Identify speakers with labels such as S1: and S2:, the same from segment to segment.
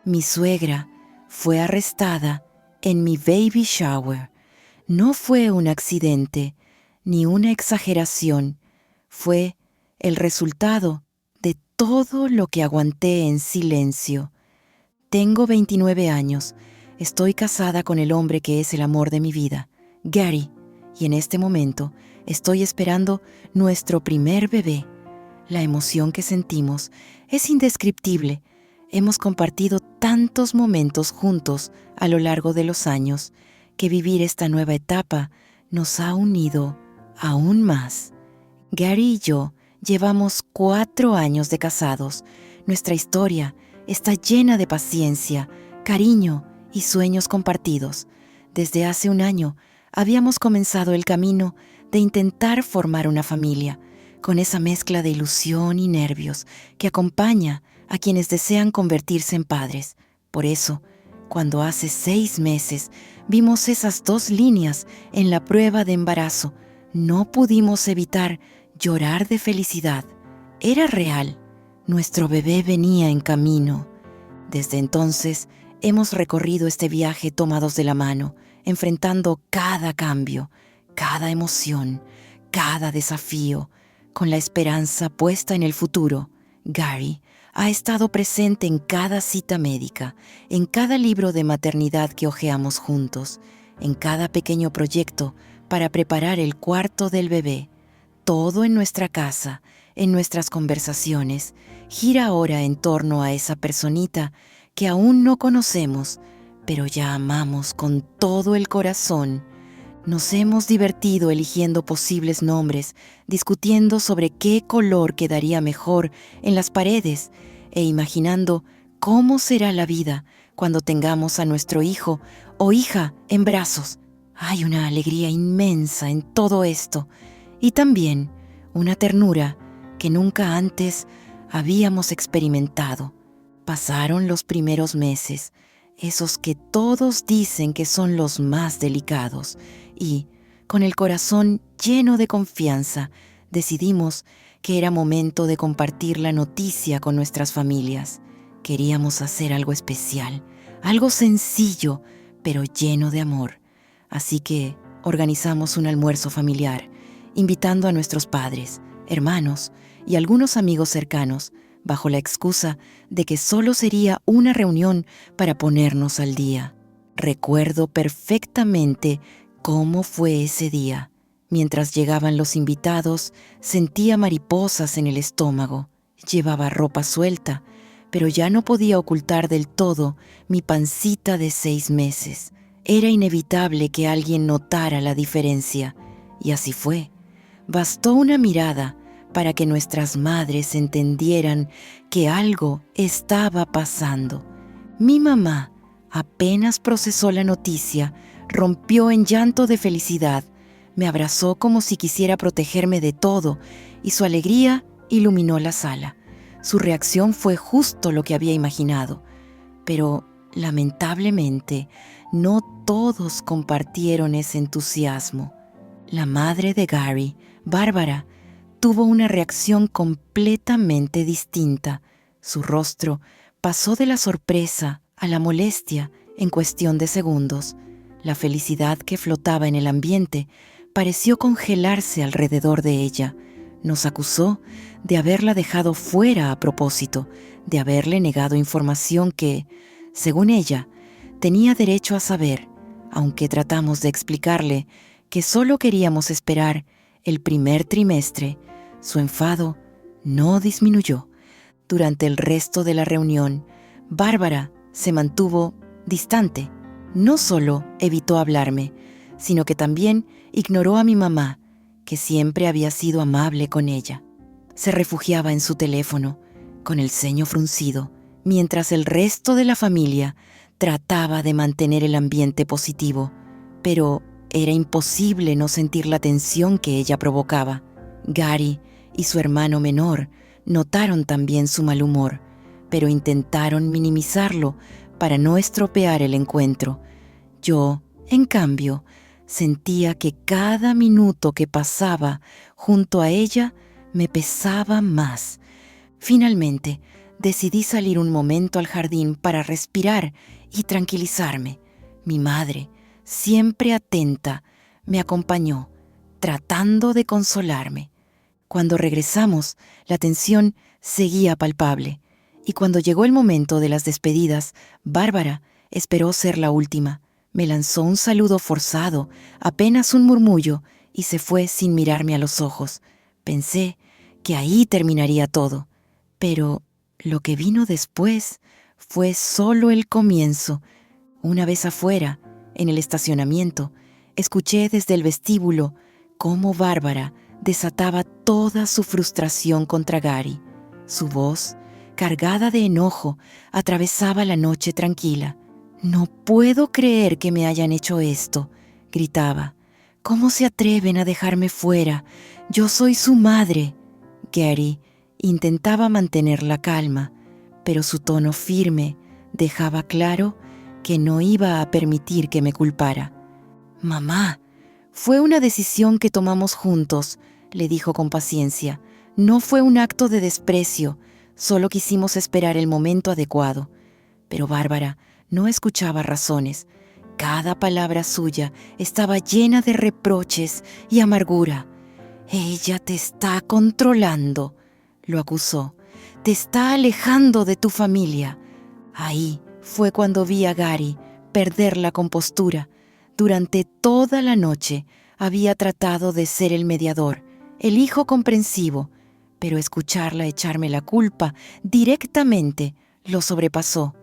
S1: Mi suegra fue arrestada en mi baby shower. No fue un accidente ni una exageración, fue el resultado de todo lo que aguanté en silencio. Tengo 29 años, estoy casada con el hombre que es el amor de mi vida, Gary, y en este momento estoy esperando nuestro primer bebé. La emoción que sentimos es indescriptible. Hemos compartido tantos momentos juntos a lo largo de los años que vivir esta nueva etapa nos ha unido aún más. Gary y yo llevamos 4 años de casados. Nuestra historia está llena de paciencia, cariño y sueños compartidos. Desde hace un año habíamos comenzado el camino de intentar formar una familia, con esa mezcla de ilusión y nervios que acompaña a quienes desean convertirse en padres. Por eso, cuando hace 6 meses vimos esas 2 líneas en la prueba de embarazo, no pudimos evitar llorar de felicidad. Era real. Nuestro bebé venía en camino. Desde entonces, hemos recorrido este viaje tomados de la mano, enfrentando cada cambio, cada emoción, cada desafío, con la esperanza puesta en el futuro. Gary ha estado presente en cada cita médica, en cada libro de maternidad que hojeamos juntos, en cada pequeño proyecto para preparar el cuarto del bebé. Todo en nuestra casa, en nuestras conversaciones, gira ahora en torno a esa personita que aún no conocemos, pero ya amamos con todo el corazón. Nos hemos divertido eligiendo posibles nombres, discutiendo sobre qué color quedaría mejor en las paredes e imaginando cómo será la vida cuando tengamos a nuestro hijo o hija en brazos. Hay una alegría inmensa en todo esto y también una ternura que nunca antes habíamos experimentado. Pasaron los primeros meses, esos que todos dicen que son los más delicados, y, con el corazón lleno de confianza, decidimos que era momento de compartir la noticia con nuestras familias. Queríamos hacer algo especial, algo sencillo, pero lleno de amor. Así que organizamos un almuerzo familiar, invitando a nuestros padres, hermanos y algunos amigos cercanos, bajo la excusa de que solo sería una reunión para ponernos al día. Recuerdo perfectamente cómo fue ese día. Mientras llegaban los invitados, sentía mariposas en el estómago. Llevaba ropa suelta, pero ya no podía ocultar del todo mi pancita de 6 meses. Era inevitable que alguien notara la diferencia, y así fue. Bastó una mirada para que nuestras madres entendieran que algo estaba pasando. Mi mamá apenas procesó la noticia, rompió en llanto de felicidad, me abrazó como si quisiera protegerme de todo y su alegría iluminó la sala. Su reacción fue justo lo que había imaginado, pero lamentablemente no todos compartieron ese entusiasmo. La madre de Gary, Bárbara, tuvo una reacción completamente distinta. Su rostro pasó de la sorpresa a la molestia en cuestión de segundos. La felicidad que flotaba en el ambiente pareció congelarse alrededor de ella. Nos acusó de haberla dejado fuera a propósito, de haberle negado información que, según ella, tenía derecho a saber, aunque tratamos de explicarle que solo queríamos esperar el primer trimestre. Su enfado no disminuyó. Durante el resto de la reunión, Bárbara se mantuvo distante. No solo evitó hablarme, sino que también ignoró a mi mamá, que siempre había sido amable con ella. Se refugiaba en su teléfono, con el ceño fruncido, mientras el resto de la familia trataba de mantener el ambiente positivo, pero era imposible no sentir la tensión que ella provocaba. Gary y su hermano menor notaron también su mal humor, pero intentaron minimizarlo para no estropear el encuentro. Yo, en cambio, sentía que cada minuto que pasaba junto a ella me pesaba más. Finalmente, decidí salir un momento al jardín para respirar y tranquilizarme. Mi madre, siempre atenta, me acompañó, tratando de consolarme. Cuando regresamos, la tensión seguía palpable, y cuando llegó el momento de las despedidas, Bárbara esperó ser la última. Me lanzó un saludo forzado, apenas un murmullo, y se fue sin mirarme a los ojos. Pensé que ahí terminaría todo, pero lo que vino después fue solo el comienzo. Una vez afuera, en el estacionamiento, escuché desde el vestíbulo cómo Bárbara desataba toda su frustración contra Gary. Su voz, cargada de enojo, atravesaba la noche tranquila. «No puedo creer que me hayan hecho esto», gritaba. «¿Cómo se atreven a dejarme fuera? Yo soy su madre». Gary intentaba mantener la calma, pero su tono firme dejaba claro que no iba a permitir que me culpara. «Mamá, fue una decisión que tomamos juntos», le dijo con paciencia. «No fue un acto de desprecio, solo quisimos esperar el momento adecuado». Pero Bárbara no escuchaba razones. Cada palabra suya estaba llena de reproches y amargura. «Ella te está controlando», lo acusó. «Te está alejando de tu familia». Ahí fue cuando vi a Gary perder la compostura. Durante toda la noche había tratado de ser el mediador, el hijo comprensivo, pero escucharla echarme la culpa directamente lo sobrepasó.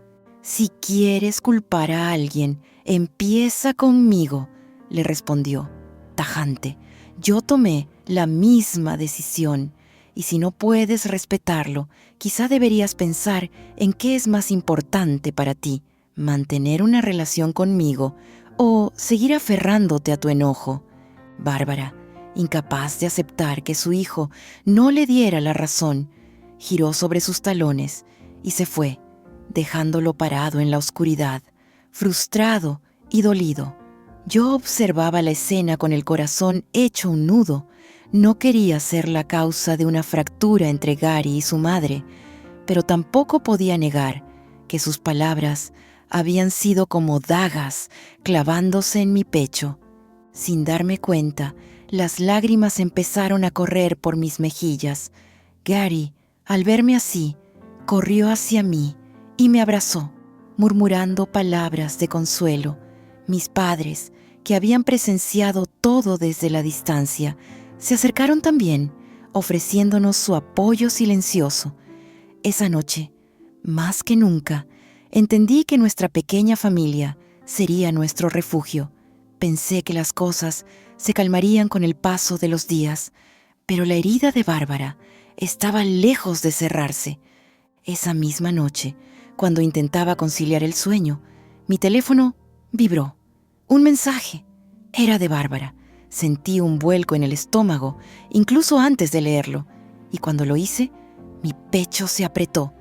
S1: «Si quieres culpar a alguien, empieza conmigo», le respondió, tajante. «Yo tomé la misma decisión, y si no puedes respetarlo, quizá deberías pensar en qué es más importante para ti, mantener una relación conmigo o seguir aferrándote a tu enojo». Bárbara, incapaz de aceptar que su hijo no le diera la razón, giró sobre sus talones y se fue, dejándolo parado en la oscuridad, frustrado y dolido. Yo observaba la escena con el corazón hecho un nudo. No quería ser la causa de una fractura entre Gary y su madre, pero tampoco podía negar que sus palabras habían sido como dagas clavándose en mi pecho. Sin darme cuenta, las lágrimas empezaron a correr por mis mejillas. Gary, al verme así, corrió hacia mí y me abrazó, murmurando palabras de consuelo. Mis padres, que habían presenciado todo desde la distancia, se acercaron también, ofreciéndonos su apoyo silencioso. Esa noche, más que nunca, entendí que nuestra pequeña familia sería nuestro refugio. Pensé que las cosas se calmarían con el paso de los días, pero la herida de Bárbara estaba lejos de cerrarse. Esa misma noche, cuando intentaba conciliar el sueño, mi teléfono vibró. Un mensaje. Era de Bárbara. Sentí un vuelco en el estómago, incluso antes de leerlo, y cuando lo hice, mi pecho se apretó.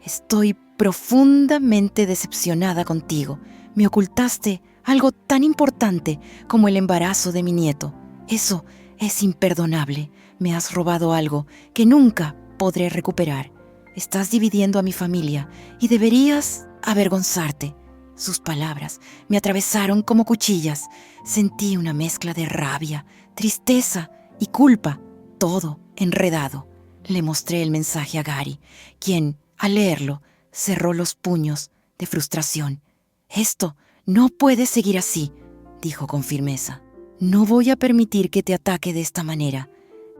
S1: «Estoy profundamente decepcionada contigo. Me ocultaste algo tan importante como el embarazo de mi nieto. Eso es imperdonable. Me has robado algo que nunca podré recuperar. Estás dividiendo a mi familia y deberías avergonzarte». Sus palabras me atravesaron como cuchillas. Sentí una mezcla de rabia, tristeza y culpa, todo enredado. Le mostré el mensaje a Gary, quien, al leerlo, cerró los puños de frustración. «Esto no puede seguir así», dijo con firmeza. «No voy a permitir que te ataque de esta manera».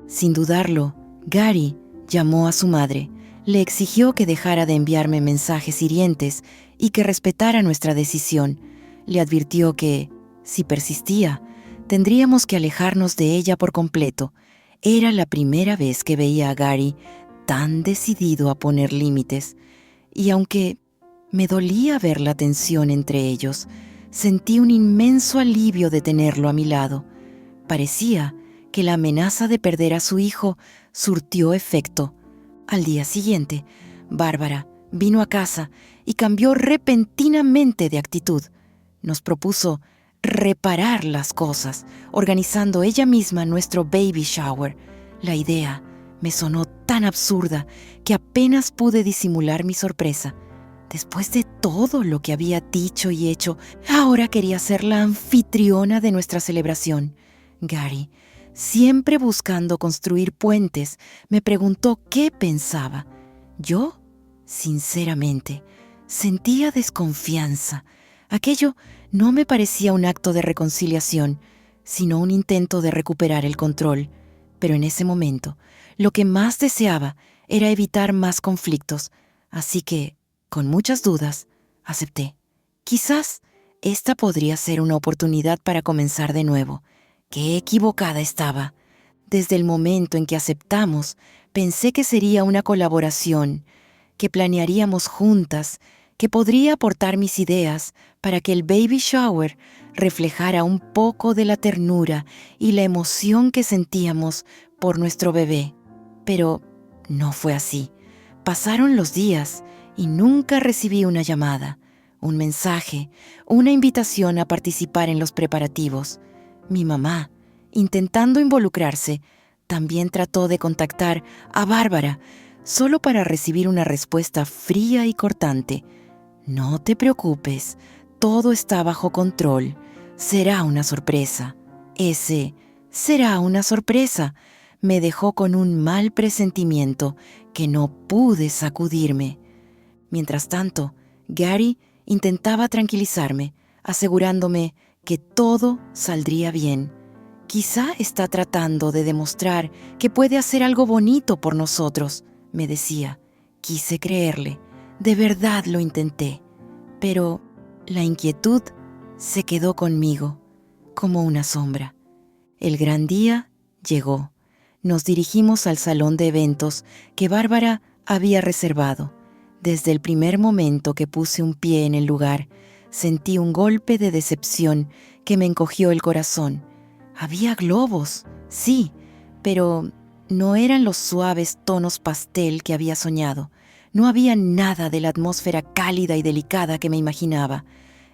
S1: Sin dudarlo, Gary llamó a su madre. Le exigió que dejara de enviarme mensajes hirientes y que respetara nuestra decisión. Le advirtió que, si persistía, tendríamos que alejarnos de ella por completo. Era la primera vez que veía a Gary tan decidido a poner límites, y aunque me dolía ver la tensión entre ellos, sentí un inmenso alivio de tenerlo a mi lado. Parecía que la amenaza de perder a su hijo surtió efecto. Al día siguiente, Bárbara vino a casa y cambió repentinamente de actitud. Nos propuso reparar las cosas, organizando ella misma nuestro baby shower. La idea Me sonó tan absurda que apenas pude disimular mi sorpresa. Después de todo lo que había dicho y hecho, ahora quería ser la anfitriona de nuestra celebración. Gary, siempre buscando construir puentes, me preguntó qué pensaba. Yo, sinceramente, sentía desconfianza. Aquello no me parecía un acto de reconciliación, sino un intento de recuperar el control. Pero en ese momento, lo que más deseaba era evitar más conflictos, así que, con muchas dudas, acepté. Quizás esta podría ser una oportunidad para comenzar de nuevo. Qué equivocada estaba. Desde el momento en que aceptamos, pensé que sería una colaboración, que planearíamos juntas, que podría aportar mis ideas para que el baby shower reflejara un poco de la ternura y la emoción que sentíamos por nuestro bebé. Pero no fue así. Pasaron los días y nunca recibí una llamada, un mensaje, una invitación a participar en los preparativos. Mi mamá, intentando involucrarse, también trató de contactar a Bárbara, solo para recibir una respuesta fría y cortante. No te preocupes, todo está bajo control. Será una sorpresa. Ese será una sorpresa. Me dejó con un mal presentimiento que no pude sacudirme. Mientras tanto, Gary intentaba tranquilizarme, asegurándome que todo saldría bien. Quizá está tratando de demostrar que puede hacer algo bonito por nosotros, me decía. Quise creerle, de verdad lo intenté, pero la inquietud se quedó conmigo, como una sombra. El gran día llegó. Nos dirigimos al salón de eventos que Bárbara había reservado. Desde el primer momento que puse un pie en el lugar, sentí un golpe de decepción que me encogió el corazón. Había globos, sí, pero no eran los suaves tonos pastel que había soñado. No había nada de la atmósfera cálida y delicada que me imaginaba.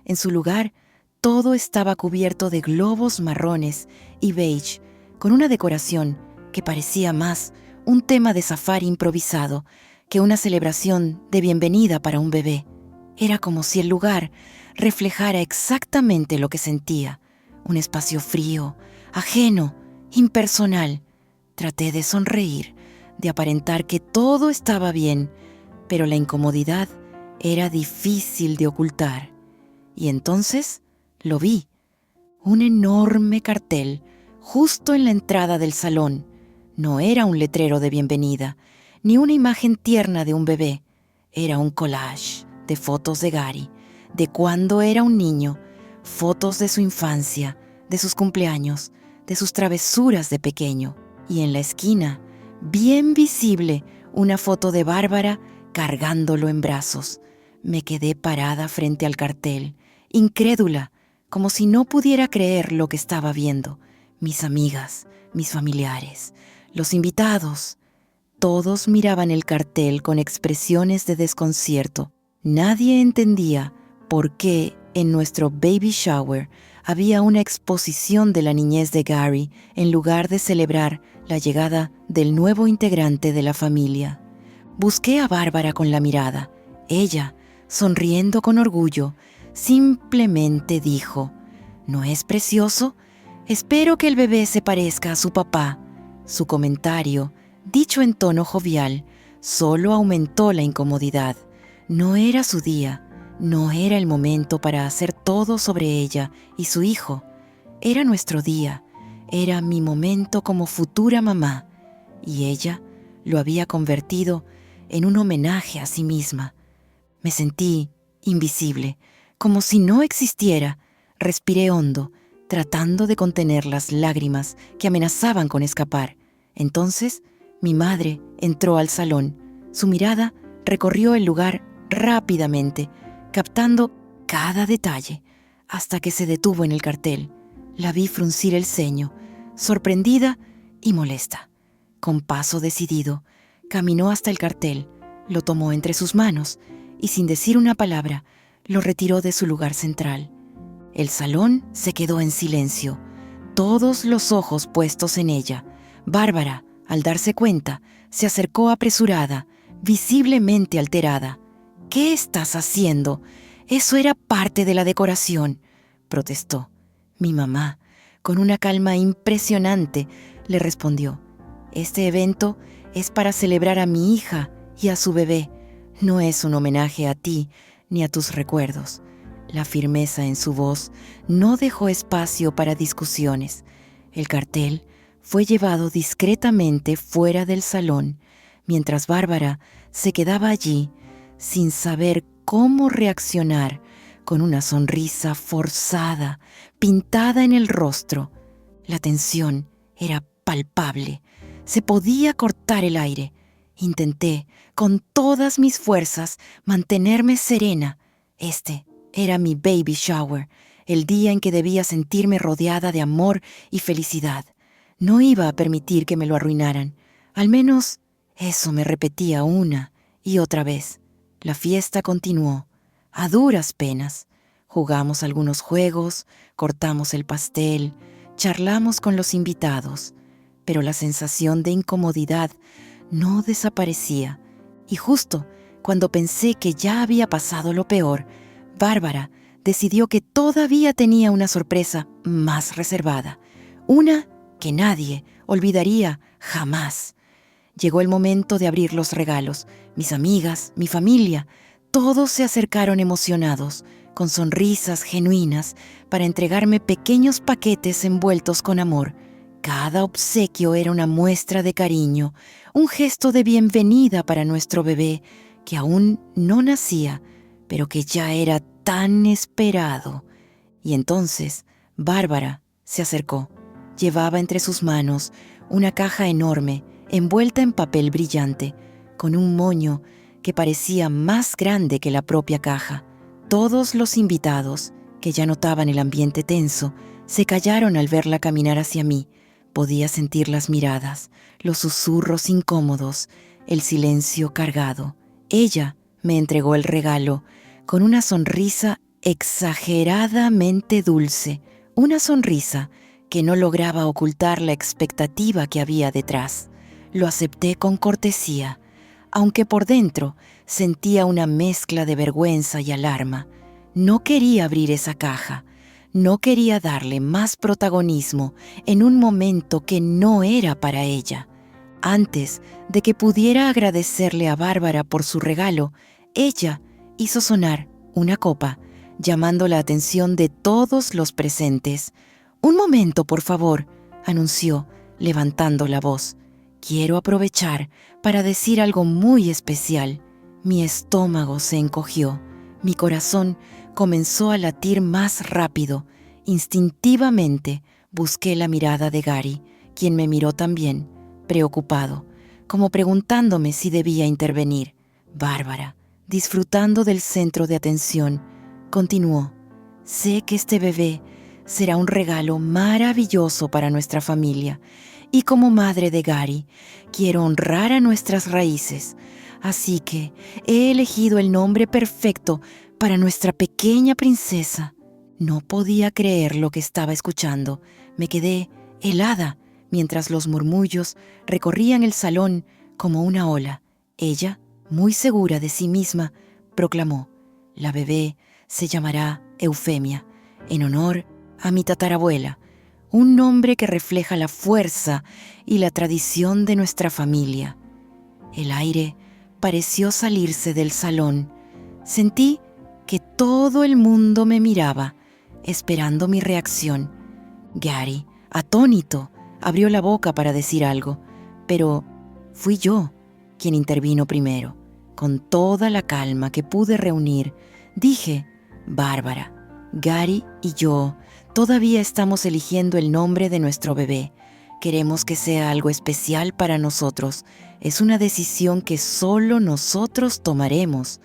S1: En su lugar, todo estaba cubierto de globos marrones y beige, con una decoración que parecía más un tema de safari improvisado que una celebración de bienvenida para un bebé. Era como si el lugar reflejara exactamente lo que sentía, un espacio frío, ajeno, impersonal. Traté de sonreír, de aparentar que todo estaba bien, pero la incomodidad era difícil de ocultar. Y entonces lo vi, un enorme cartel justo en la entrada del salón. No era un letrero de bienvenida, ni una imagen tierna de un bebé. Era un collage de fotos de Gary, de cuando era un niño, fotos de su infancia, de sus cumpleaños, de sus travesuras de pequeño. Y en la esquina, bien visible, una foto de Bárbara cargándolo en brazos. Me quedé parada frente al cartel, incrédula, como si no pudiera creer lo que estaba viendo. Mis amigas, mis familiares, los invitados, todos miraban el cartel con expresiones de desconcierto. Nadie entendía por qué en nuestro baby shower había una exposición de la niñez de Gary en lugar de celebrar la llegada del nuevo integrante de la familia. Busqué a Bárbara con la mirada. Ella, sonriendo con orgullo, simplemente dijo: ¿No es precioso? Espero que el bebé se parezca a su papá. Su comentario, dicho en tono jovial, solo aumentó la incomodidad. No era su día, no era el momento para hacer todo sobre ella y su hijo. Era nuestro día, era mi momento como futura mamá, y ella lo había convertido en un homenaje a sí misma. Me sentí invisible, como si no existiera. Respiré hondo, tratando de contener las lágrimas que amenazaban con escapar. Entonces, mi madre entró al salón. Su mirada recorrió el lugar rápidamente, captando cada detalle, hasta que se detuvo en el cartel. La vi fruncir el ceño, sorprendida y molesta. Con paso decidido, caminó hasta el cartel, lo tomó entre sus manos y, sin decir una palabra, lo retiró de su lugar central. El salón se quedó en silencio, todos los ojos puestos en ella. Bárbara Al darse cuenta, se acercó apresurada, visiblemente alterada. «¿Qué estás haciendo? Eso era parte de la decoración», protestó. Mi mamá, con una calma impresionante, le respondió: «Este evento es para celebrar a mi hija y a su bebé. No es un homenaje a ti ni a tus recuerdos». La firmeza en su voz no dejó espacio para discusiones. El cartel fue llevado discretamente fuera del salón, mientras Bárbara se quedaba allí sin saber cómo reaccionar, con una sonrisa forzada, pintada en el rostro. La tensión era palpable. Se podía cortar el aire. Intenté, con todas mis fuerzas, mantenerme serena. Este era mi baby shower, el día en que debía sentirme rodeada de amor y felicidad. No iba a permitir que me lo arruinaran. Al menos eso me repetía una y otra vez. La fiesta continuó, a duras penas. Jugamos algunos juegos, cortamos el pastel, charlamos con los invitados, pero la sensación de incomodidad no desaparecía. Y justo cuando pensé que ya había pasado lo peor, Bárbara decidió que todavía tenía una sorpresa más reservada, una que nadie olvidaría jamás. Llegó el momento de abrir los regalos. Mis amigas, mi familia, todos se acercaron emocionados, con sonrisas genuinas, para entregarme pequeños paquetes envueltos con amor. Cada obsequio era una muestra de cariño, un gesto de bienvenida para nuestro bebé, que aún no nacía, pero que ya era tan esperado. Y entonces Bárbara se acercó. Llevaba entre sus manos una caja enorme, envuelta en papel brillante, con un moño que parecía más grande que la propia caja. Todos los invitados, que ya notaban el ambiente tenso, se callaron al verla caminar hacia mí. Podía sentir las miradas, los susurros incómodos, el silencio cargado. Ella me entregó el regalo con una sonrisa exageradamente dulce, una sonrisa que no lograba ocultar la expectativa que había detrás. Lo acepté con cortesía, aunque por dentro sentía una mezcla de vergüenza y alarma. No quería abrir esa caja, no quería darle más protagonismo en un momento que no era para ella. Antes de que pudiera agradecerle a Bárbara por su regalo, ella hizo sonar una copa, llamando la atención de todos los presentes. «Un momento, por favor», anunció, levantando la voz. «Quiero aprovechar para decir algo muy especial». Mi estómago se encogió, mi corazón comenzó a latir más rápido. Instintivamente busqué la mirada de Gary, quien me miró también, preocupado, como preguntándome si debía intervenir. Bárbara, disfrutando del centro de atención, continuó: «Sé que este bebé será un regalo maravilloso para nuestra familia, y como madre de Gary, quiero honrar a nuestras raíces. Así que he elegido el nombre perfecto para nuestra pequeña princesa». No podía creer lo que estaba escuchando. Me quedé helada mientras los murmullos recorrían el salón como una ola. Ella, muy segura de sí misma, proclamó: «La bebé se llamará Eufemia, en honor a mi tatarabuela, un nombre que refleja la fuerza y la tradición de nuestra familia». El aire pareció salirse del salón. Sentí que todo el mundo me miraba, esperando mi reacción. Gary, atónito, abrió la boca para decir algo, pero fui yo quien intervino primero. Con toda la calma que pude reunir, dije: «Bárbara, Gary y yo todavía estamos eligiendo el nombre de nuestro bebé. Queremos que sea algo especial para nosotros. Es una decisión que solo nosotros tomaremos».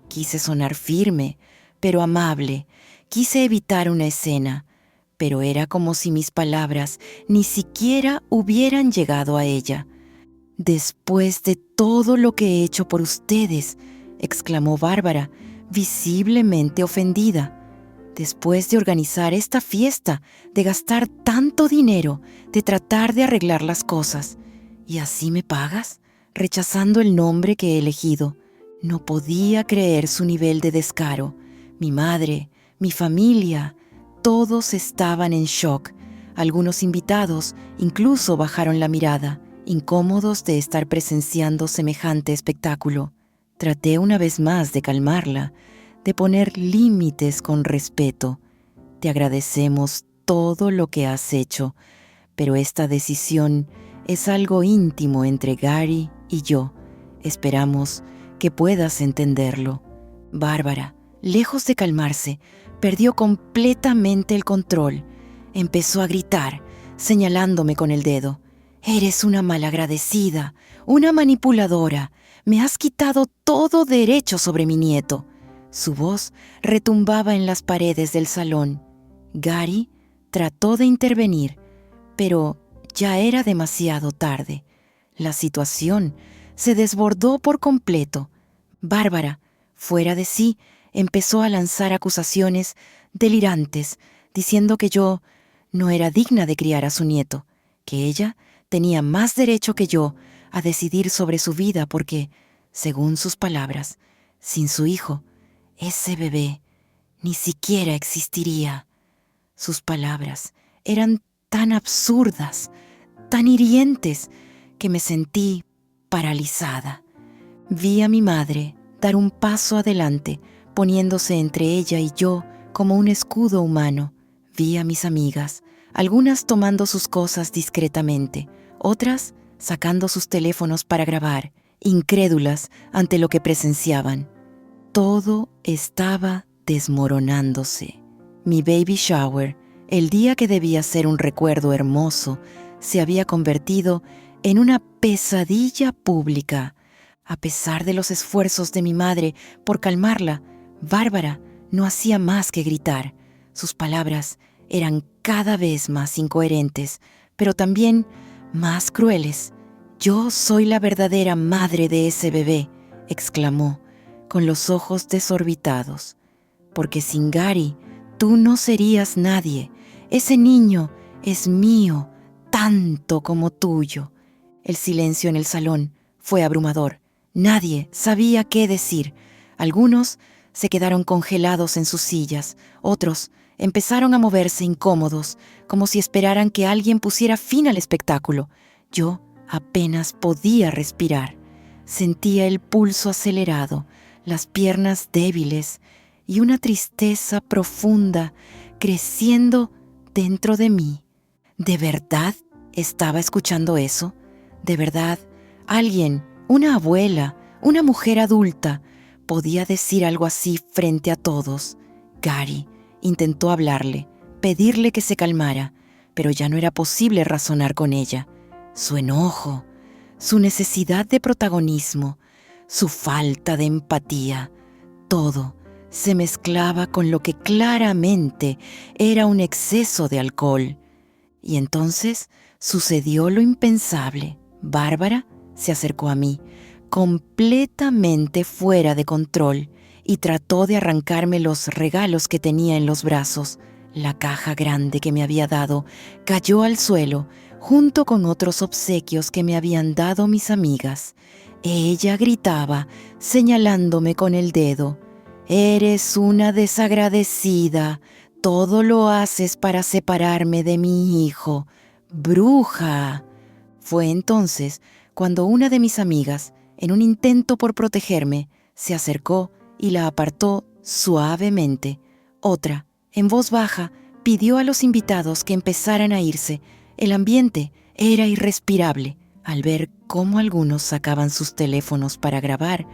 S1: Quise sonar firme, pero amable. Quise evitar una escena, pero era como si mis palabras ni siquiera hubieran llegado a ella. «Después de todo lo que he hecho por ustedes», exclamó Bárbara, visiblemente ofendida. «Después de organizar esta fiesta, de gastar tanto dinero, de tratar de arreglar las cosas. ¿Y así me pagas? Rechazando el nombre que he elegido. No podía creer su nivel de descaro. Mi madre, mi familia, todos estaban en shock. Algunos invitados incluso bajaron la mirada, incómodos de estar presenciando semejante espectáculo. Traté una vez más de calmarla, de poner límites con respeto. Te agradecemos todo lo que has hecho, pero esta decisión es algo íntimo entre Gary y yo. Esperamos que puedas entenderlo. Bárbara, lejos de calmarse, perdió completamente el control. Empezó a gritar, señalándome con el dedo. Eres una malagradecida, una manipuladora. Me has quitado todo derecho sobre mi nieto. Su voz retumbaba en las paredes del salón. Gary trató de intervenir, pero ya era demasiado tarde. La situación se desbordó por completo. Bárbara, fuera de sí, empezó a lanzar acusaciones delirantes, diciendo que yo no era digna de criar a su nieto, que ella tenía más derecho que yo a decidir sobre su vida porque, según sus palabras, sin su hijo, ese bebé ni siquiera existiría. Sus palabras eran tan absurdas, tan hirientes, que me sentí paralizada. Vi a mi madre dar un paso adelante, poniéndose entre ella y yo como un escudo humano. Vi a mis amigas, algunas tomando sus cosas discretamente, otras sacando sus teléfonos para grabar, incrédulas ante lo que presenciaban. Todo estaba desmoronándose. Mi baby shower, el día que debía ser un recuerdo hermoso, se había convertido en una pesadilla pública. A pesar de los esfuerzos de mi madre por calmarla, Bárbara no hacía más que gritar. Sus palabras eran cada vez más incoherentes, pero también más crueles. «Yo soy la verdadera madre de ese bebé», exclamó, con los ojos desorbitados. «Porque sin Gary, tú no serías nadie. Ese niño es mío, tanto como tuyo». El silencio en el salón fue abrumador. Nadie sabía qué decir. Algunos se quedaron congelados en sus sillas. Otros empezaron a moverse incómodos, como si esperaran que alguien pusiera fin al espectáculo. Yo apenas podía respirar. Sentía el pulso acelerado, las piernas débiles y una tristeza profunda creciendo dentro de mí. ¿De verdad estaba escuchando eso? ¿De verdad alguien, una abuela, una mujer adulta, podía decir algo así frente a todos? Gary intentó hablarle, pedirle que se calmara, pero ya no era posible razonar con ella. Su enojo, su necesidad de protagonismo, su falta de empatía, todo se mezclaba con lo que claramente era un exceso de alcohol. Y entonces sucedió lo impensable. Bárbara se acercó a mí, completamente fuera de control, y trató de arrancarme los regalos que tenía en los brazos. La caja grande que me había dado cayó al suelo, junto con otros obsequios que me habían dado mis amigas. Ella gritaba, señalándome con el dedo: «Eres una desagradecida. Todo lo haces para separarme de mi hijo. ¡Bruja!». Fue entonces cuando una de mis amigas, en un intento por protegerme, se acercó y la apartó suavemente. Otra, en voz baja, pidió a los invitados que empezaran a irse. El ambiente era irrespirable. Al ver cómo algunos sacaban sus teléfonos para grabar,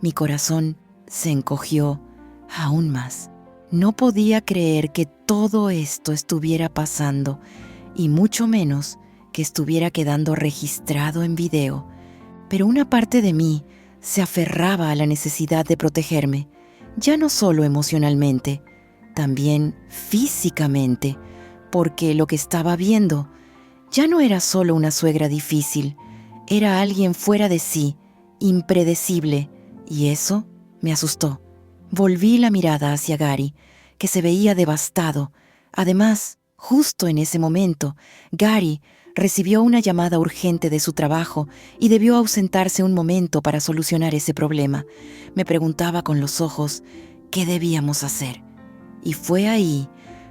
S1: mi corazón se encogió aún más. No podía creer que todo esto estuviera pasando, y mucho menos que estuviera quedando registrado en video. Pero una parte de mí se aferraba a la necesidad de protegerme, ya no solo emocionalmente, también físicamente, porque lo que estaba viendo ya no era solo una suegra difícil, era alguien fuera de sí, impredecible, y eso me asustó. Volví la mirada hacia Gary, que se veía devastado. Además, justo en ese momento, Gary recibió una llamada urgente de su trabajo y debió ausentarse un momento para solucionar ese problema. Me preguntaba con los ojos qué debíamos hacer. Y fue ahí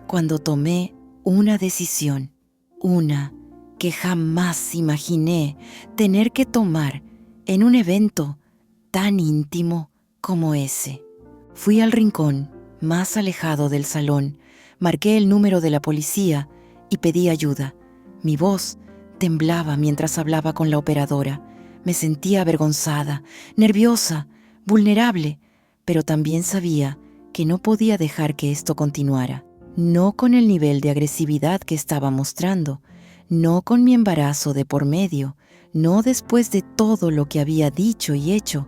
S1: cuando tomé una decisión, una que jamás imaginé tener que tomar en un evento tan íntimo como ese. Fui al rincón más alejado del salón, marqué el número de la policía y pedí ayuda. Mi voz temblaba mientras hablaba con la operadora. Me sentía avergonzada, nerviosa, vulnerable, pero también sabía que no podía dejar que esto continuara. No con el nivel de agresividad que estaba mostrando, no con mi embarazo de por medio, no después de todo lo que había dicho y hecho.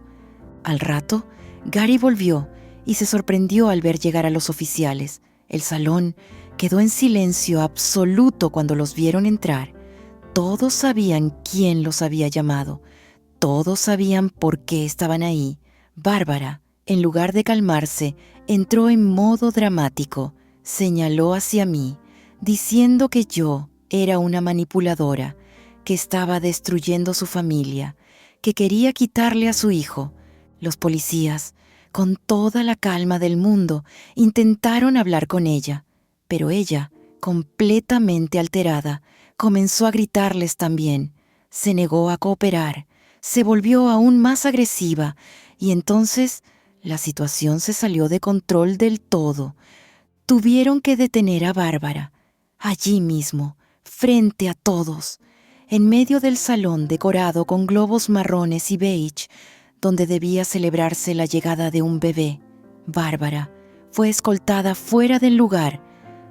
S1: Al rato, Gary volvió y se sorprendió al ver llegar a los oficiales. El salón quedó en silencio absoluto cuando los vieron entrar. Todos sabían quién los había llamado. Todos sabían por qué estaban ahí. Bárbara, en lugar de calmarse, entró en modo dramático. Señaló hacia mí, diciendo que yo era una manipuladora, que estaba destruyendo su familia, que quería quitarle a su hijo. Los policías, con toda la calma del mundo, intentaron hablar con ella, pero ella, completamente alterada, comenzó a gritarles también. Se negó a cooperar, se volvió aún más agresiva, y entonces la situación se salió de control del todo. Tuvieron que detener a Bárbara, allí mismo, frente a todos, en medio del salón decorado con globos marrones y beige, donde debía celebrarse la llegada de un bebé. Bárbara fue escoltada fuera del lugar.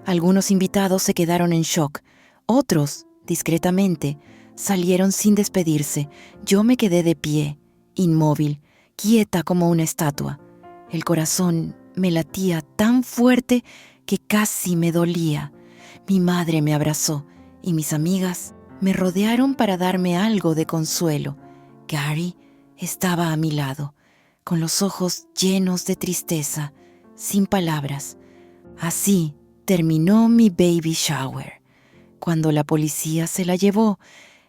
S1: Algunos invitados se quedaron en shock. Otros, discretamente, salieron sin despedirse. Yo me quedé de pie, inmóvil, quieta como una estatua. El corazón me latía tan fuerte que casi me dolía. Mi madre me abrazó y mis amigas me rodearon para darme algo de consuelo. Gary estaba a mi lado, con los ojos llenos de tristeza, sin palabras. Así terminó mi baby shower. Cuando la policía se la llevó,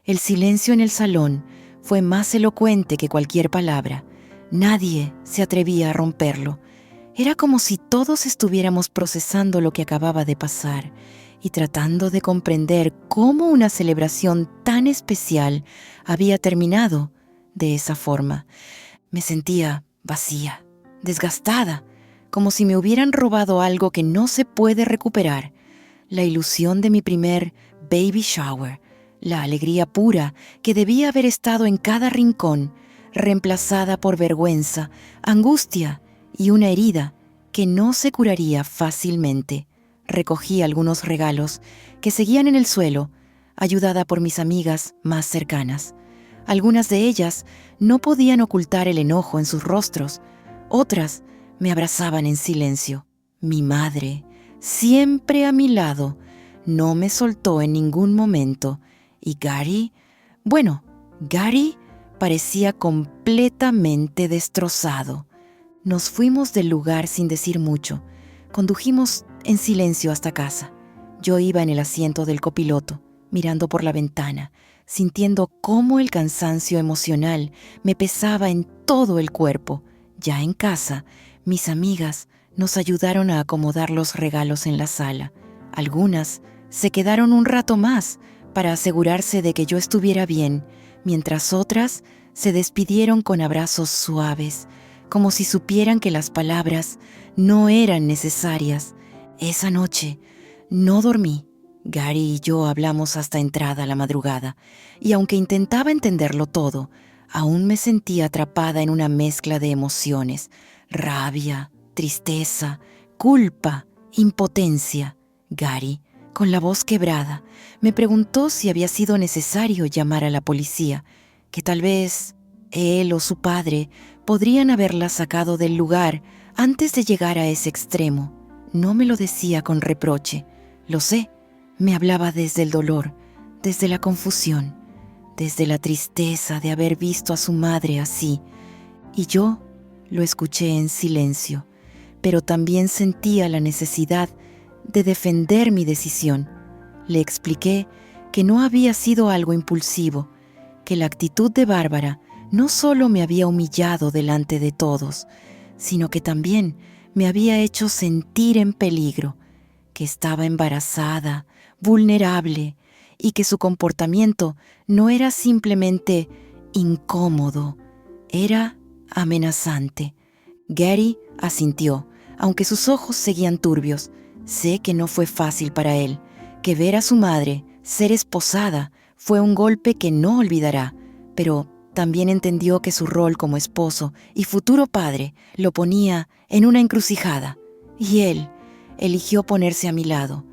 S1: el silencio en el salón fue más elocuente que cualquier palabra. Nadie se atrevía a romperlo. Era como si todos estuviéramos procesando lo que acababa de pasar y tratando de comprender cómo una celebración tan especial había terminado de esa forma. Me sentía vacía, desgastada, como si me hubieran robado algo que no se puede recuperar. La ilusión de mi primer baby shower, la alegría pura que debía haber estado en cada rincón, reemplazada por vergüenza, angustia y una herida que no se curaría fácilmente. Recogí algunos regalos que seguían en el suelo, ayudada por mis amigas más cercanas. Algunas de ellas no podían ocultar el enojo en sus rostros, otras me abrazaban en silencio. Mi madre, siempre a mi lado, no me soltó en ningún momento, y Gary parecía completamente destrozado. Nos fuimos del lugar sin decir mucho. Condujimos en silencio hasta casa. Yo iba en el asiento del copiloto, mirando por la ventana, sintiendo cómo el cansancio emocional me pesaba en todo el cuerpo. Ya en casa, mis amigas nos ayudaron a acomodar los regalos en la sala. Algunas se quedaron un rato más para asegurarse de que yo estuviera bien, mientras otras se despidieron con abrazos suaves, como si supieran que las palabras no eran necesarias. Esa noche no dormí. Gary y yo hablamos hasta entrada la madrugada, y aunque intentaba entenderlo todo, aún me sentía atrapada en una mezcla de emociones: rabia, tristeza, culpa, impotencia. Gary, con la voz quebrada, me preguntó si había sido necesario llamar a la policía, que tal vez él o su padre podrían haberla sacado del lugar antes de llegar a ese extremo. No me lo decía con reproche, lo sé, me hablaba desde el dolor, desde la confusión, desde la tristeza de haber visto a su madre así, y yo lo escuché en silencio, pero también sentía la necesidad de defender mi decisión. Le expliqué que no había sido algo impulsivo, que la actitud de Bárbara no solo me había humillado delante de todos, sino que también me había hecho sentir en peligro, que estaba embarazada, vulnerable, y que su comportamiento no era simplemente incómodo, era amenazante. Gary asintió, aunque sus ojos seguían turbios. Sé que no fue fácil para él, que ver a su madre ser esposada fue un golpe que no olvidará, pero también entendió que su rol como esposo y futuro padre lo ponía en una encrucijada, y él eligió ponerse a mi lado.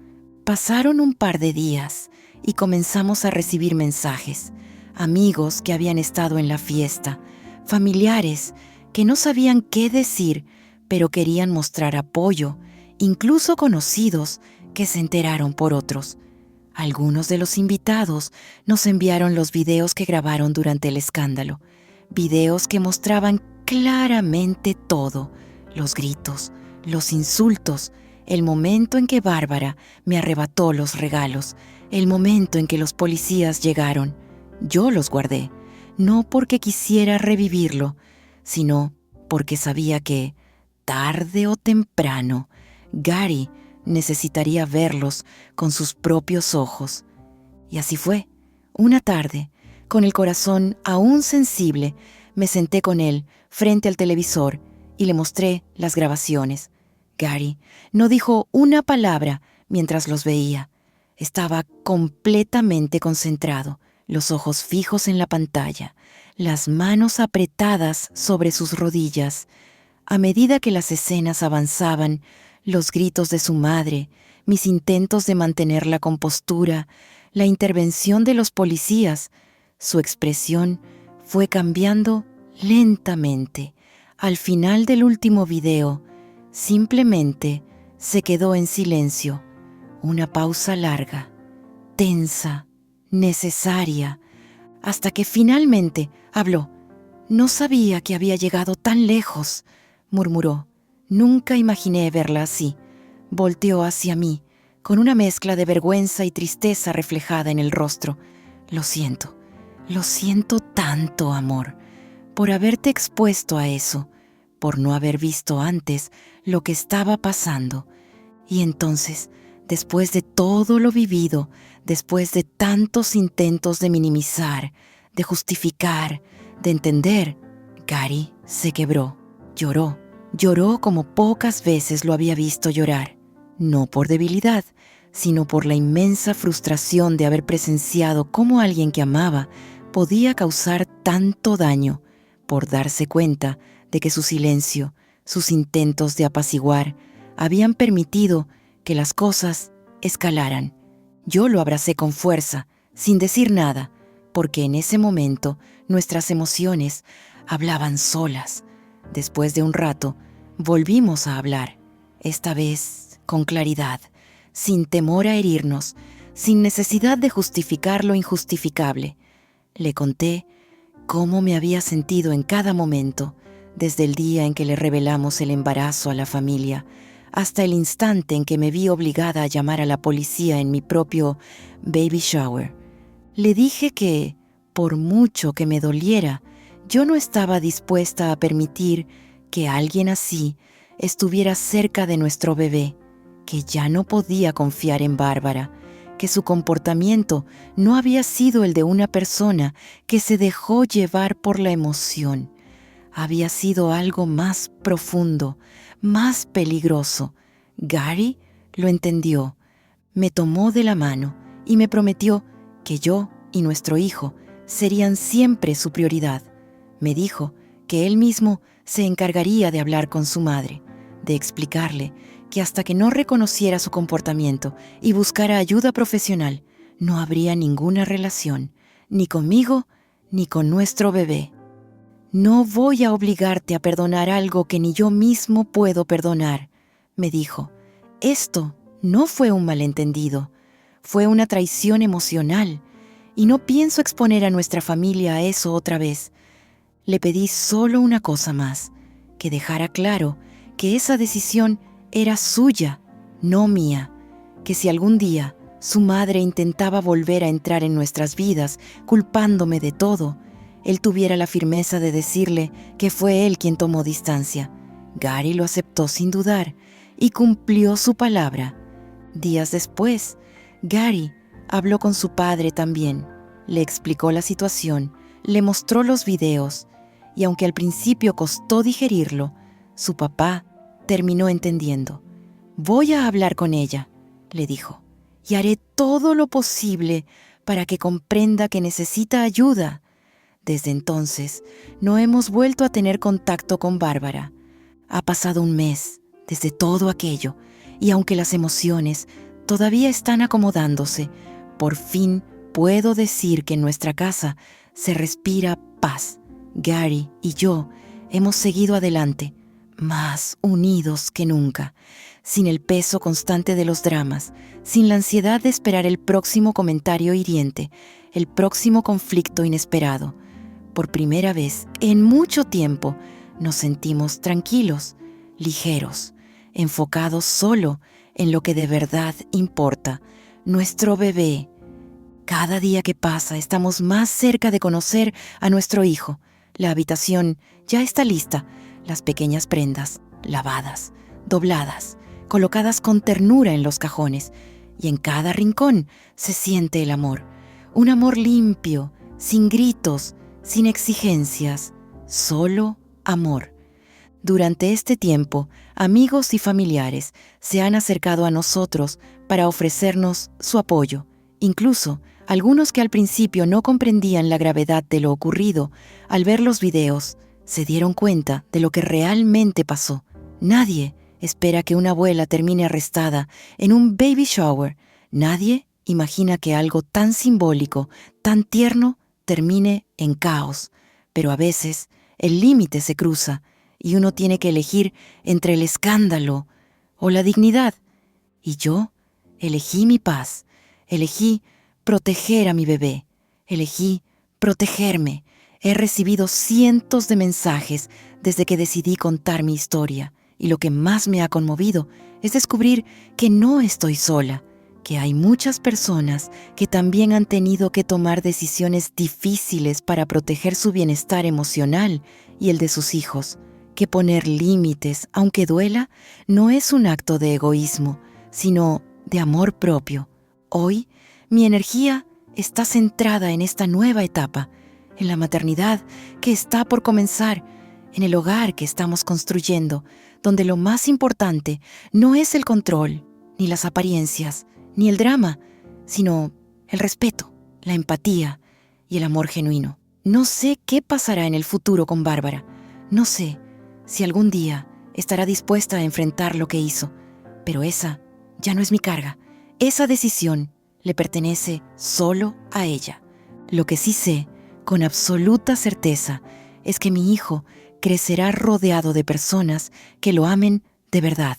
S1: Pasaron un par de días y comenzamos a recibir mensajes, amigos que habían estado en la fiesta, familiares que no sabían qué decir, pero querían mostrar apoyo, incluso conocidos que se enteraron por otros. Algunos de los invitados nos enviaron los videos que grabaron durante el escándalo, videos que mostraban claramente todo, los gritos, los insultos, el momento en que Bárbara me arrebató los regalos, el momento en que los policías llegaron. Yo los guardé, no porque quisiera revivirlo, sino porque sabía que, tarde o temprano, Gary necesitaría verlos con sus propios ojos. Y así fue. Una tarde, con el corazón aún sensible, me senté con él frente al televisor y le mostré las grabaciones. Gary no dijo una palabra mientras los veía. Estaba completamente concentrado, los ojos fijos en la pantalla, las manos apretadas sobre sus rodillas. A medida que las escenas avanzaban, los gritos de su madre, mis intentos de mantener la compostura, la intervención de los policías, su expresión fue cambiando lentamente. Al final del último video, simplemente se quedó en silencio, una pausa larga, tensa, necesaria, hasta que finalmente habló. «No sabía que había llegado tan lejos», murmuró. «Nunca imaginé verla así». Volteó hacia mí, con una mezcla de vergüenza y tristeza reflejada en el rostro. Lo siento tanto, amor, por haberte expuesto a eso, por no haber visto antes lo que estaba pasando. Y entonces, después de todo lo vivido, después de tantos intentos de minimizar, de justificar, de entender, Gary se quebró, lloró como pocas veces lo había visto llorar, no por debilidad, sino por la inmensa frustración de haber presenciado cómo alguien que amaba podía causar tanto daño, por darse cuenta de que su silencio, sus intentos de apaciguar, habían permitido que las cosas escalaran. Yo lo abracé con fuerza, sin decir nada, porque en ese momento nuestras emociones hablaban solas. Después de un rato, volvimos a hablar, esta vez con claridad, sin temor a herirnos, sin necesidad de justificar lo injustificable. Le conté cómo me había sentido en cada momento, desde el día en que le revelamos el embarazo a la familia, hasta el instante en que me vi obligada a llamar a la policía en mi propio baby shower. Le dije que, por mucho que me doliera, yo no estaba dispuesta a permitir que alguien así estuviera cerca de nuestro bebé, que ya no podía confiar en Bárbara, que su comportamiento no había sido el de una persona que se dejó llevar por la emoción. Había sido algo más profundo, más peligroso. Gary lo entendió, me tomó de la mano y me prometió que yo y nuestro hijo serían siempre su prioridad. Me dijo que él mismo se encargaría de hablar con su madre, de explicarle que hasta que no reconociera su comportamiento y buscara ayuda profesional, no habría ninguna relación, ni conmigo ni con nuestro bebé. «No voy a obligarte a perdonar algo que ni yo mismo puedo perdonar», me dijo. «Esto no fue un malentendido, fue una traición emocional, y no pienso exponer a nuestra familia a eso otra vez». Le pedí solo una cosa más, que dejara claro que esa decisión era suya, no mía, que si algún día Su madre intentaba volver a entrar en nuestras vidas, culpándome de todo. Él tuviera la firmeza de decirle que fue él quien tomó distancia. Gary lo aceptó sin dudar y cumplió su palabra. Días después, Gary habló con su padre también. Le explicó la situación, le mostró los videos y aunque al principio costó digerirlo, su papá terminó entendiendo. «Voy a hablar con ella», le dijo, «y haré todo lo posible para que comprenda que necesita ayuda». Desde entonces, no hemos vuelto a tener contacto con Bárbara. Ha pasado un mes desde todo aquello, y aunque las emociones todavía están acomodándose, por fin puedo decir que en nuestra casa se respira paz. Gary y yo hemos seguido adelante, más unidos que nunca, sin el peso constante de los dramas, sin la ansiedad de esperar el próximo comentario hiriente, el próximo conflicto inesperado. Por primera vez en mucho tiempo nos sentimos tranquilos, ligeros, enfocados solo en lo que de verdad importa, nuestro bebé. Cada día que pasa estamos más cerca de conocer a nuestro hijo. La habitación ya está lista, las pequeñas prendas, lavadas, dobladas, colocadas con ternura en los cajones, y en cada rincón se siente el amor. Un amor limpio, sin gritos, sin exigencias, solo amor. Durante este tiempo, amigos y familiares se han acercado a nosotros para ofrecernos su apoyo. Incluso, algunos que al principio no comprendían la gravedad de lo ocurrido, al ver los videos, se dieron cuenta de lo que realmente pasó. Nadie espera que una abuela termine arrestada en un baby shower. Nadie imagina que algo tan simbólico, tan tierno, termine en caos. Pero a veces el límite se cruza y uno tiene que elegir entre el escándalo o la dignidad. Y yo elegí mi paz, elegí proteger a mi bebé, elegí protegerme. He recibido cientos de mensajes desde que decidí contar mi historia, y lo que más me ha conmovido es descubrir que no estoy sola, que hay muchas personas que también han tenido que tomar decisiones difíciles para proteger su bienestar emocional y el de sus hijos, que poner límites, aunque duela, no es un acto de egoísmo, sino de amor propio. Hoy, mi energía está centrada en esta nueva etapa, en la maternidad que está por comenzar, en el hogar que estamos construyendo, donde lo más importante no es el control, ni las apariencias, ni el drama, sino el respeto, la empatía y el amor genuino. No sé qué pasará en el futuro con Bárbara. No sé si algún día estará dispuesta a enfrentar lo que hizo, pero esa ya no es mi carga. Esa decisión le pertenece solo a ella. Lo que sí sé, con absoluta certeza, es que mi hijo crecerá rodeado de personas que lo amen de verdad,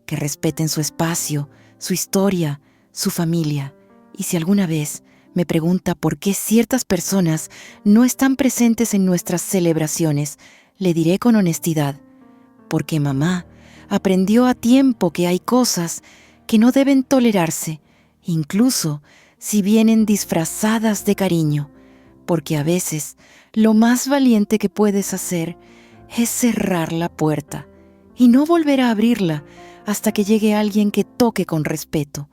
S1: que respeten su espacio, su historia, su familia. Y si alguna vez me pregunta por qué ciertas personas no están presentes en nuestras celebraciones, le diré con honestidad, porque mamá aprendió a tiempo que hay cosas que no deben tolerarse, incluso si vienen disfrazadas de cariño, porque a veces lo más valiente que puedes hacer es cerrar la puerta y no volver a abrirla hasta que llegue alguien que toque con respeto.